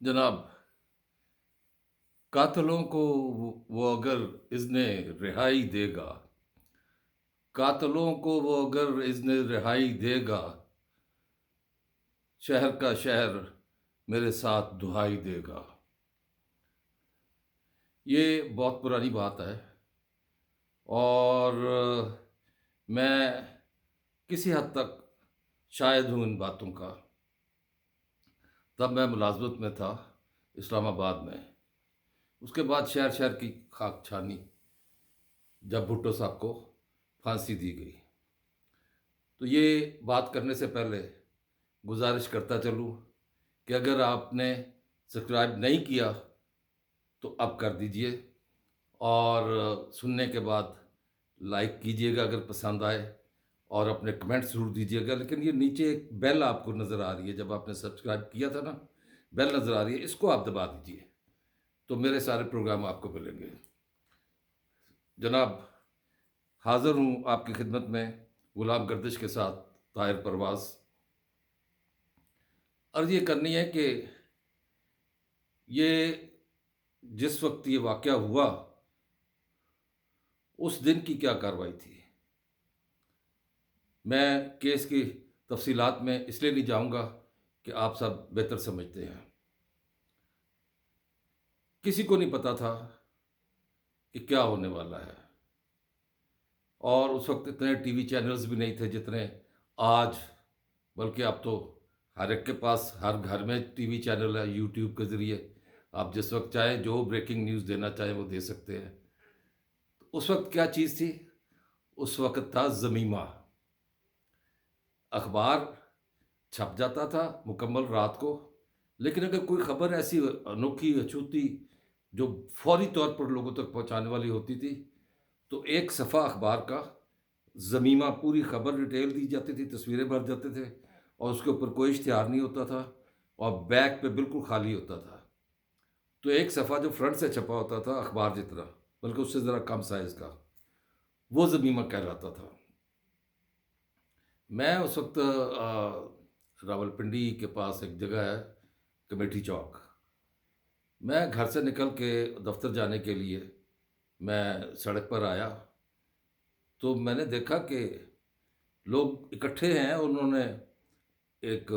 جناب، قاتلوں کو وہ اگر اذن رہائی دے گا، قاتلوں کو وہ اگر اذن رہائی دے گا، شہر کا شہر میرے ساتھ دہائی دے گا۔ یہ بہت پرانی بات ہے، اور میں کسی حد تک شاہد ہوں ان باتوں کا۔ تب میں ملازمت میں تھا، اسلام آباد میں۔ اس کے بعد شہر شہر کی خاک چھانی جب بھٹو صاحب کو پھانسی دی گئی۔ تو یہ بات کرنے سے پہلے گزارش کرتا چلوں کہ اگر آپ نے سبسکرائب نہیں کیا تو اب کر دیجئے، اور سننے کے بعد لائک کیجئے گا اگر پسند آئے، اور اپنے کمنٹ ضرور دیجئے گا۔ لیکن یہ نیچے ایک بیل آپ کو نظر آ رہی ہے، جب آپ نے سبسکرائب کیا تھا نا، بیل نظر آ رہی ہے، اس کو آپ دبا دیجئے تو میرے سارے پروگرام آپ کو ملیں گے۔ جناب، حاضر ہوں آپ کی خدمت میں غلام گردش کے ساتھ طاہر پرواز۔ عرض یہ کرنی ہے کہ یہ جس وقت یہ واقعہ ہوا، اس دن کی کیا کارروائی تھی، میں کیس کی تفصیلات میں اس لیے نہیں جاؤں گا کہ آپ سب بہتر سمجھتے ہیں۔ کسی کو نہیں پتا تھا کہ کیا ہونے والا ہے، اور اس وقت اتنے ٹی وی چینلز بھی نہیں تھے جتنے آج، بلکہ اب تو ہر ایک کے پاس ہر گھر میں ٹی وی چینل ہے۔ یوٹیوب کے ذریعے آپ جس وقت چاہیں جو بریکنگ نیوز دینا چاہیں وہ دے سکتے ہیں۔ اس وقت کیا چیز تھی؟ اس وقت تھا زمیمہ۔ اخبار چھپ جاتا تھا مکمل رات کو، لیکن اگر کوئی خبر ایسی انوکھی اچھوتی جو فوری طور پر لوگوں تک پہنچانے والی ہوتی تھی، تو ایک صفحہ اخبار کا زمیمہ، پوری خبر ڈیٹیل دی جاتی تھی، تصویریں بھر جاتے تھے، اور اس کے اوپر کوئی اشتہار نہیں ہوتا تھا، اور بیک پہ بالکل خالی ہوتا تھا۔ تو ایک صفحہ جو فرنٹ سے چھپا ہوتا تھا اخبار جتنا، بلکہ اس سے ذرا کم سائز کا، وہ زمیمہ کہلاتا تھا۔ میں اس وقت راولپنڈی کے پاس ایک جگہ ہے کمیٹی چوک، میں گھر سے نکل کے دفتر جانے کے لیے میں سڑک پر آیا، تو میں نے دیکھا کہ لوگ اکٹھے ہیں، انہوں نے ایک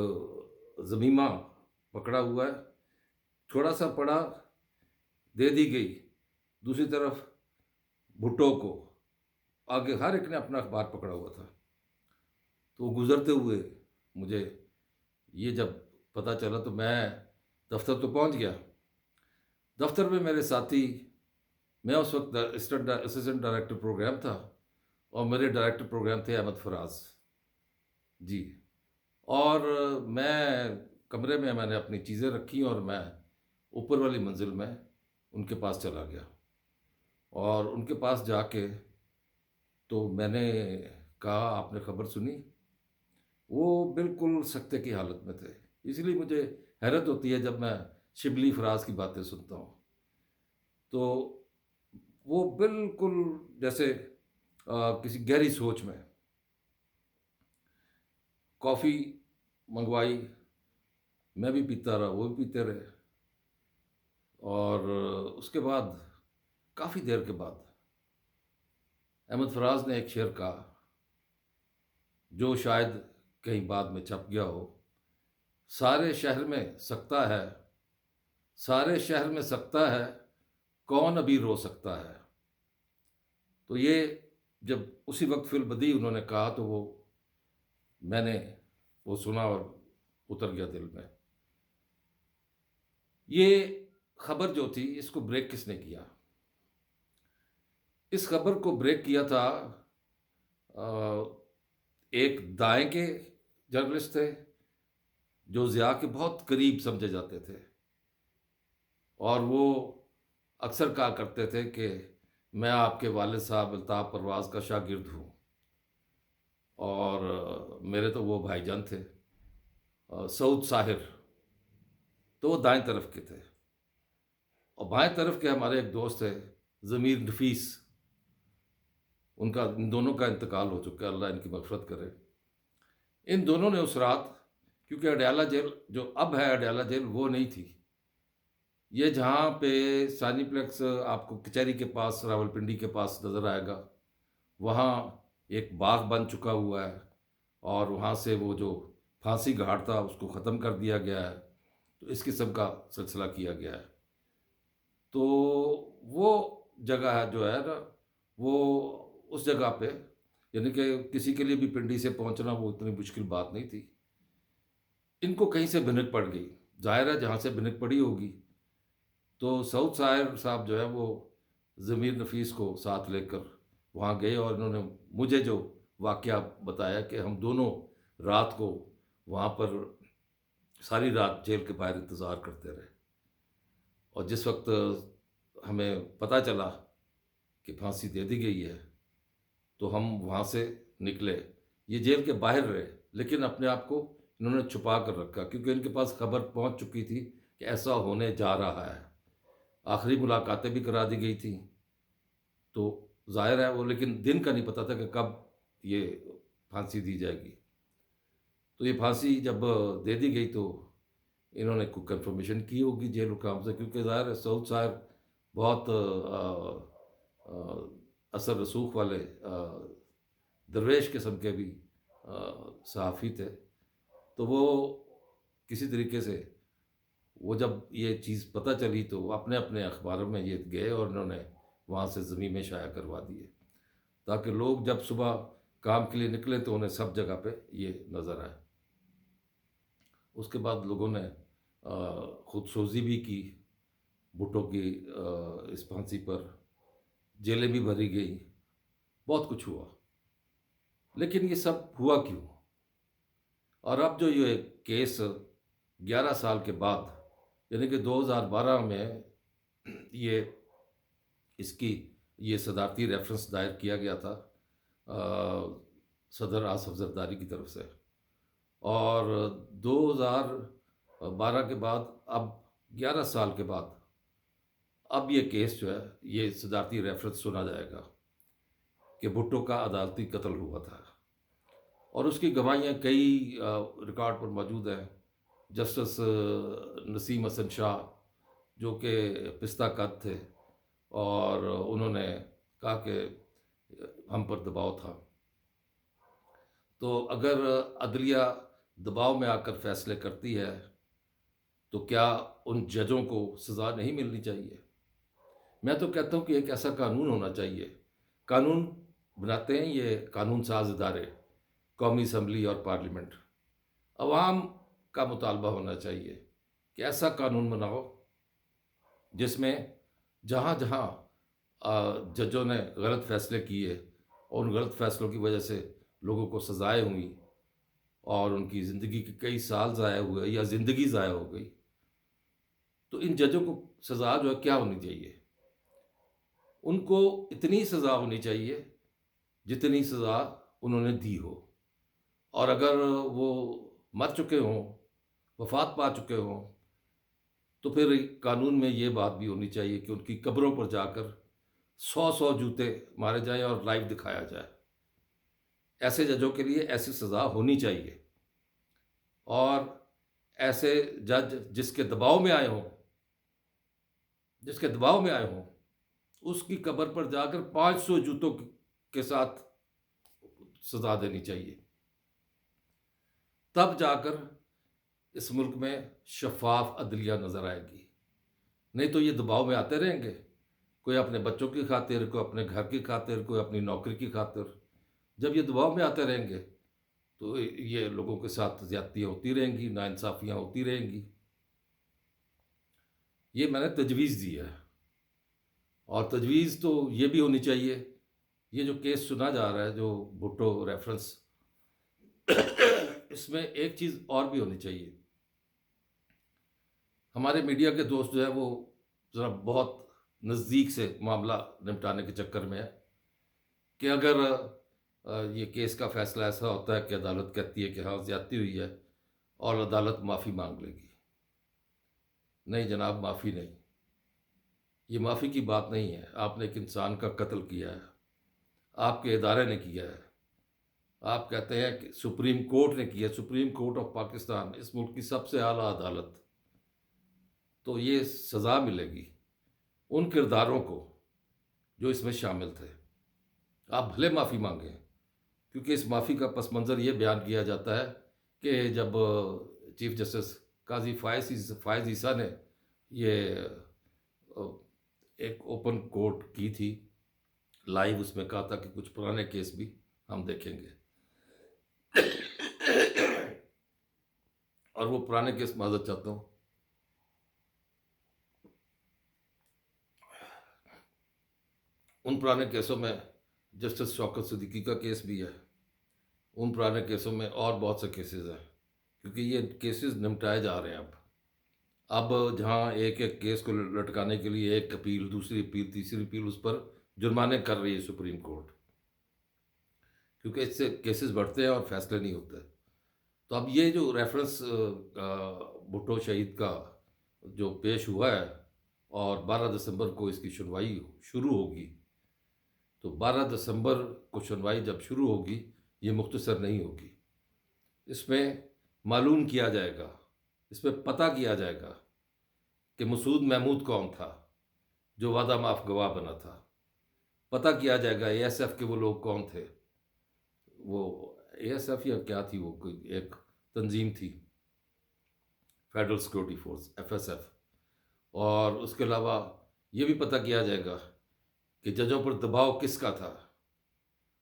زمیمہ پکڑا ہوا ہے، تھوڑا سا پڑا، دے دی گئی، دوسری طرف بھٹو کو، آگے ہر ایک نے اپنا اخبار پکڑا ہوا تھا۔ تو وہ گزرتے ہوئے مجھے یہ جب پتہ چلا تو میں دفتر تو پہنچ گیا۔ دفتر میں میرے ساتھی، میں اس وقت اسسٹنٹ ڈائریکٹر پروگرام تھا، اور میرے ڈائریکٹر پروگرام تھے احمد فراز جی۔ اور میں کمرے میں نے اپنی چیزیں رکھی، اور میں اوپر والی منزل میں ان کے پاس چلا گیا، اور ان کے پاس جا کے تو میں نے کہا، آپ نے خبر سنی؟ وہ بالکل سکتے کی حالت میں تھے، اس لیے مجھے حیرت ہوتی ہے جب میں شبلی فراز کی باتیں سنتا ہوں، تو وہ بالکل جیسے کسی گہری سوچ میں۔ کافی منگوائی، میں بھی پیتا رہا، وہ بھی پیتے رہے، اور اس کے بعد کافی دیر کے بعد احمد فراز نے ایک شعر کہا جو شاید کہیں بعد میں چھپ گیا ہو: سارے شہر میں سکتا ہے، سارے شہر میں سکتا ہے، کون ابھی رو سکتا ہے۔ تو یہ جب اسی وقت فی البدیہہ انہوں نے کہا تو میں نے وہ سنا اور اتر گیا دل میں۔ یہ خبر جو تھی، اس کو بریک کس نے کیا؟ اس خبر کو بریک کیا تھا ایک دائیں کے جرنلسٹ تھے جو ضیاء کے بہت قریب سمجھے جاتے تھے، اور وہ اکثر کہا کرتے تھے کہ میں آپ کے والد صاحب الطاف پرواز کا شاگرد ہوں، اور میرے تو وہ بھائی جان تھے سعود ساحر، تو وہ دائیں طرف کے تھے، اور بائیں طرف کے ہمارے ایک دوست تھے ضمیر نفیس، ان دونوں کا انتقال ہو چکا ہے، اللہ ان کی مغفرت کرے۔ ان دونوں نے اس رات، کیونکہ اڈیالہ جیل جو اب ہے اڈیالہ جیل وہ نہیں تھی، یہ جہاں پہ سانی پلیکس آپ کو کچہری کے پاس راولپنڈی کے پاس نظر آئے گا، وہاں ایک باغ بن چکا ہوا ہے، اور وہاں سے وہ جو پھانسی گھاٹ تھا اس کو ختم کر دیا گیا ہے، تو اس قسم کا سلسلہ کیا گیا ہے۔ تو وہ جگہ ہے جو ہے نا، وہ اس جگہ پہ یعنی کہ کسی کے لیے بھی پنڈی سے پہنچنا وہ اتنی مشکل بات نہیں تھی۔ ان کو کہیں سے بھنک پڑ گئی، ظاہر ہے جہاں سے بھنک پڑی ہوگی، تو سعود ساحر صاحب جو ہے وہ ضمیر نفیس کو ساتھ لے کر وہاں گئے، اور انہوں نے مجھے جو واقعہ بتایا کہ ہم دونوں رات کو وہاں پر ساری رات جیل کے باہر انتظار کرتے رہے، اور جس وقت ہمیں پتہ چلا کہ پھانسی دے دی گئی ہے تو ہم وہاں سے نکلے۔ یہ جیل کے باہر رہے، لیکن اپنے آپ کو انہوں نے چھپا کر رکھا، کیونکہ ان کے پاس خبر پہنچ چکی تھی کہ ایسا ہونے جا رہا ہے۔ آخری ملاقاتیں بھی کرا دی گئی تھیں، تو ظاہر ہے وہ، لیکن دن کا نہیں پتہ تھا کہ کب یہ پھانسی دی جائے گی۔ تو یہ پھانسی جب دے دی گئی تو انہوں نے کوئی کنفرمیشن کی ہوگی جیل حکام سے، کیونکہ ظاہر ہے سعود صاحب بہت اثر رسوخ والے درویش قسم کے بھی صحافی تھے، تو وہ کسی طریقے سے وہ جب یہ چیز پتہ چلی تو وہ اپنے اپنے اخباروں میں یہ گئے اور انہوں نے وہاں سے زمین میں شائع کروا دیے، تاکہ لوگ جب صبح کام کے لیے نکلے تو انہیں سب جگہ پہ یہ نظر آئے۔ اس کے بعد لوگوں نے خود سوزی بھی کی بھٹو کی اس پھانسی پر، جیلیں بھی بھری گئی، بہت کچھ ہوا، لیکن یہ سب ہوا کیوں؟ اور اب جو یہ کیس 11 سال کے بعد یعنی کہ 2012 میں یہ اس کی یہ صدارتی ریفرنس دائر کیا گیا تھا صدر آصف زرداری کی طرف سے، اور 2012 کے بعد اب 11 سال کے بعد اب یہ کیس جو ہے یہ صدارتی ریفرنس سنا جائے گا کہ بھٹو کا عدالتی قتل ہوا تھا، اور اس کی گواہیاں کئی ریکارڈ پر موجود ہیں۔ جسٹس نسیم حسن شاہ جو کہ پستہ قد تھے، اور انہوں نے کہا کہ ہم پر دباؤ تھا، تو اگر عدلیہ دباؤ میں آ کر فیصلے کرتی ہے تو کیا ان ججوں کو سزا نہیں ملنی چاہیے؟ میں تو کہتا ہوں کہ ایک ایسا قانون ہونا چاہیے، قانون بناتے ہیں یہ قانون ساز ادارے، قومی اسمبلی اور پارلیمنٹ، عوام کا مطالبہ ہونا چاہیے کہ ایسا قانون بناؤ جس میں جہاں جہاں ججوں نے غلط فیصلے کیے اور ان غلط فیصلوں کی وجہ سے لوگوں کو سزائیں ہوئیں اور ان کی زندگی کے کئی سال ضائع ہوئے یا زندگی ضائع ہو گئی، تو ان ججوں کو سزا جو ہے کیا ہونی چاہیے؟ ان کو اتنی سزا ہونی چاہیے جتنی سزا انہوں نے دی ہو، اور اگر وہ مر چکے ہوں، وفات پا چکے ہوں، تو پھر قانون میں یہ بات بھی ہونی چاہیے کہ ان کی قبروں پر جا کر 100 جوتے مارے جائیں اور لائیو دکھایا جائے۔ ایسے ججوں کے لیے ایسی سزا ہونی چاہیے، اور ایسے جج جس کے دباؤ میں آئے ہوں، اس کی قبر پر جا کر 500 جوتوں کے ساتھ سزا دینی چاہیے، تب جا کر اس ملک میں شفاف عدلیہ نظر آئے گی۔ نہیں تو یہ دباؤ میں آتے رہیں گے، کوئی اپنے بچوں کی خاطر، کوئی اپنے گھر کی خاطر، کوئی اپنی نوکری کی خاطر، جب یہ دباؤ میں آتے رہیں گے تو یہ لوگوں کے ساتھ زیادتیاں ہوتی رہیں گی، ناانصافیاں ہوتی رہیں گی۔ یہ میں نے تجویز دی ہے، اور تجویز تو یہ بھی ہونی چاہیے، یہ جو کیس سنا جا رہا ہے جو بھٹو ریفرنس، اس میں ایک چیز اور بھی ہونی چاہیے۔ ہمارے میڈیا کے دوست جو ہے وہ ذرا بہت نزدیک سے معاملہ نمٹانے کے چکر میں ہے کہ اگر یہ کیس کا فیصلہ ایسا ہوتا ہے کہ عدالت کہتی ہے کہ ہاں زیادتی ہوئی ہے اور عدالت معافی مانگ لے گی، نہیں جناب، معافی نہیں، یہ معافی کی بات نہیں ہے۔ آپ نے ایک انسان کا قتل کیا ہے، آپ کے ادارے نے کیا ہے، آپ کہتے ہیں کہ سپریم کورٹ نے کیا، سپریم کورٹ آف پاکستان، اس ملک کی سب سے اعلیٰ عدالت، تو یہ سزا ملے گی ان کرداروں کو جو اس میں شامل تھے۔ آپ بھلے معافی مانگیں، کیونکہ اس معافی کا پس منظر یہ بیان کیا جاتا ہے کہ جب چیف جسٹس قاضی فائز عیسیٰ نے یہ ایک اوپن کورٹ کی تھی لائیو، اس میں کہا تھا کہ کچھ پرانے کیس بھی ہم دیکھیں گے، اور وہ پرانے کیس معذرت چاہتا ہوں، ان پرانے کیسوں میں جسٹس شوکت صدیقی کا کیس بھی ہے، ان پرانے کیسوں میں اور بہت سے کیسز ہیں، کیونکہ یہ کیسز نمٹائے جا رہے ہیں۔ اب جہاں ایک ایک کیس کو لٹکانے کے لیے ایک اپیل، دوسری اپیل، تیسری اپیل، اس پر جرمانے کر رہی ہے سپریم کورٹ، کیونکہ اس سے کیسز بڑھتے ہیں اور فیصلے نہیں ہوتے۔ تو اب یہ جو ریفرنس بھٹو شہید کا جو پیش ہوا ہے، اور 12 دسمبر کو اس کی سنوائی شروع ہوگی، تو 12 دسمبر کو سنوائی جب شروع ہوگی، یہ مختصر نہیں ہوگی، اس میں معلوم کیا جائے گا، اس میں پتہ کیا جائے گا کہ مسعود محمود کون تھا جو وعدہ معاف گواہ بنا تھا، پتہ کیا جائے گا اے ایس ایف کے وہ لوگ کون تھے، وہ اے ایس ایف یا کیا تھی، وہ کوئی ایک تنظیم تھی، federal security force, F S F, اور اس کے علاوہ یہ بھی پتہ کیا جائے گا کہ ججوں پر دباؤ کس کا تھا۔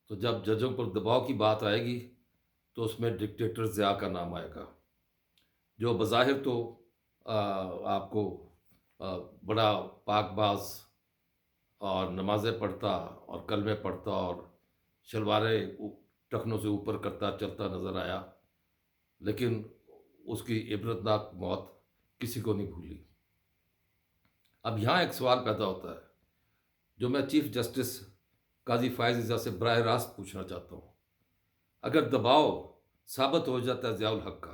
تو جب ججوں پر دباؤ کی بات آئے گی تو اس میں ڈکٹیٹر ضیاء کا نام آئے گا، جو بظاہر تو آپ کو بڑا پاک باز اور نمازیں پڑھتا اور کلمے پڑھتا اور شلواریں ٹخنوں سے اوپر کرتا چلتا نظر آیا، لیکن اس کی عبرتناک موت کسی کو نہیں بھولی۔ اب یہاں ایک سوال پیدا ہوتا ہے جو میں چیف جسٹس قاضی فائز عیسیٰ سے براہ راست پوچھنا چاہتا ہوں۔ اگر دباؤ ثابت ہو جاتا ہے ضیاء الحق کا،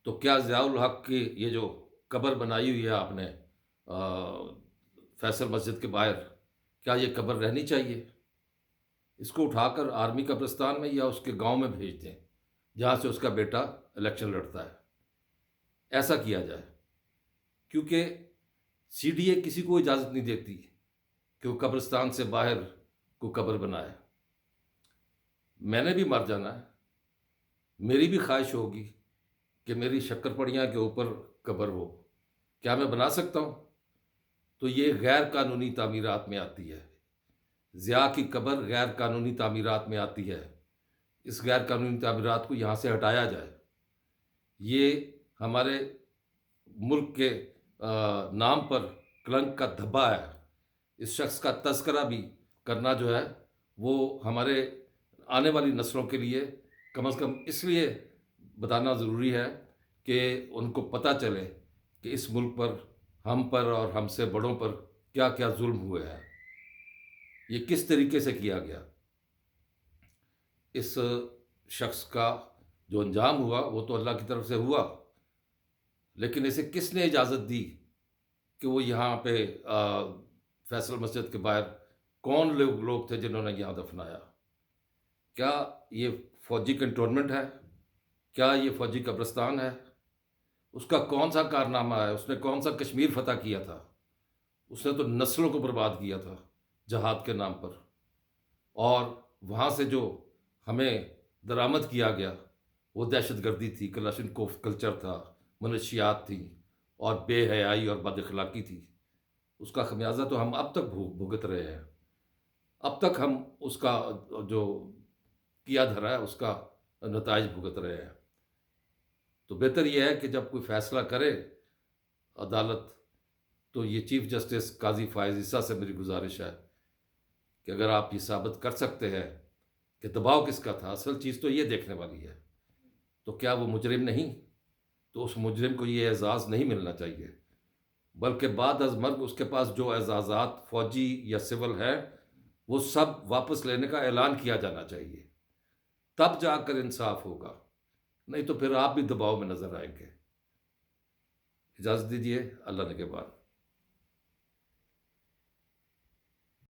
تو کیا ضیاء الحق کی یہ جو قبر بنائی ہوئی ہے آپ نے فیصل مسجد کے باہر، کیا یہ قبر رہنی چاہیے؟ اس کو اٹھا کر آرمی قبرستان میں یا اس کے گاؤں میں بھیج دیں جہاں سے اس کا بیٹا الیکشن لڑتا ہے، ایسا کیا جائے، کیونکہ سی ڈی اے کسی کو اجازت نہیں دیتی کہ وہ قبرستان سے باہر کو قبر بنائے۔ میں نے بھی مر جانا ہے، میری بھی خواہش ہوگی کہ میری شکر پڑیاں کے اوپر قبر ہو، کیا میں بنا سکتا ہوں؟ تو یہ غیر قانونی تعمیرات میں آتی ہے، ضیاء کی قبر غیر قانونی تعمیرات میں آتی ہے، اس غیر قانونی تعمیرات کو یہاں سے ہٹایا جائے۔ یہ ہمارے ملک کے نام پر کلنک کا دھبا ہے، اس شخص کا تذکرہ بھی کرنا جو ہے وہ ہمارے آنے والی نسلوں کے لیے کم از کم اس لیے بتانا ضروری ہے کہ ان کو پتہ چلے کہ اس ملک پر، ہم پر اور ہم سے بڑوں پر کیا کیا ظلم ہوئے ہیں، یہ کس طریقے سے کیا گیا۔ اس شخص کا جو انجام ہوا وہ تو اللہ کی طرف سے ہوا، لیکن اسے کس نے اجازت دی کہ وہ یہاں پہ فیصل مسجد کے باہر، کون لوگ تھے جنہوں نے یہاں دفنایا؟ کیا یہ فوجی کنٹونمنٹ ہے؟ کیا یہ فوجی قبرستان ہے؟ اس کا کون سا کارنامہ ہے؟ اس نے کون سا کشمیر فتح کیا تھا؟ اس نے تو نسلوں کو برباد کیا تھا جہاد کے نام پر، اور وہاں سے جو ہمیں درآمد کیا گیا وہ دہشت گردی تھی، کلاشن کوف کلچر تھا، منشیات تھیں، اور بے حیائی اور بد اخلاقی تھی۔ اس کا خمیازہ تو ہم اب تک بھگت رہے ہیں، اب تک ہم اس کا جو کیا دھرا ہے اس کا نتائج بھگت رہے ہیں۔ تو بہتر یہ ہے کہ جب کوئی فیصلہ کرے عدالت، تو یہ چیف جسٹس قاضی فائز عیسیٰ سے میری گزارش ہے کہ اگر آپ یہ ثابت کر سکتے ہیں کہ دباؤ کس کا تھا، اصل چیز تو یہ دیکھنے والی ہے، تو کیا وہ مجرم نہیں؟ تو اس مجرم کو یہ اعزاز نہیں ملنا چاہیے، بلکہ بعد از مرگ اس کے پاس جو اعزازات فوجی یا سول ہے وہ سب واپس لینے کا اعلان کیا جانا چاہیے، تب جا کر انصاف ہوگا، نہیں تو پھر آپ بھی دباؤ میں نظر آئیں گے۔ اجازت دیجیے، اللہ نگہبان۔